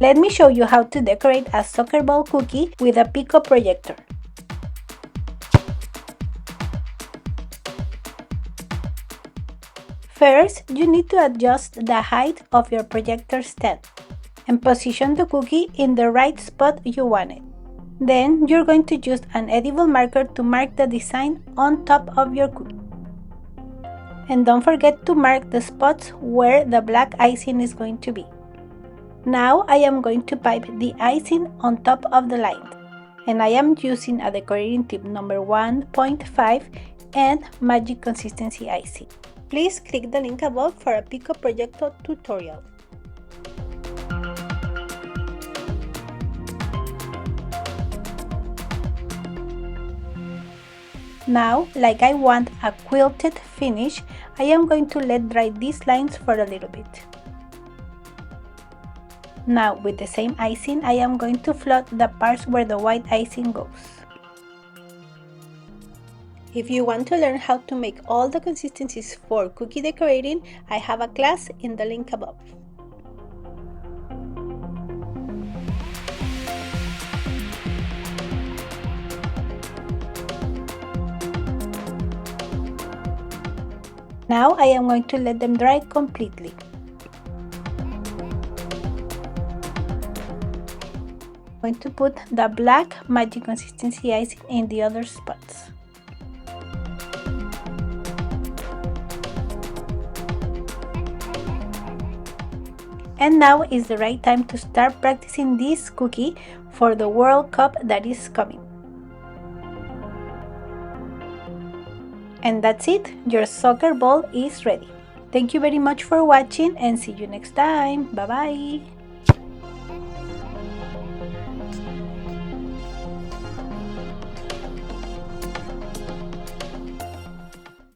Let me show you how to decorate a soccer ball cookie with a Pico projector. First, you need to adjust the height of your projector stand and position the cookie in the right spot you want it. Then you're going to use an edible marker to mark the design on top of your cookie. And don't forget to mark the spots where the black icing is going to be. Now I am going to pipe the icing on top of the line, and I am using a decorating tip number 1.5 and magic consistency icing. Please click the link above for a Pico Projector tutorial. Now, like I want a quilted finish, I am going to let dry these lines for a little bit. Now, with the same icing, I am going to float the parts where the white icing goes. If you want to learn how to make all the consistencies for cookie decorating, I have a class in the link above. Now I am going to let them dry completely. I'm going to put the black magic consistency icing in the other spots. And now is the right time to start practicing this cookie for the World Cup that is coming. And that's it, your soccer ball is ready. Thank you very much for watching and see you next time. Bye bye!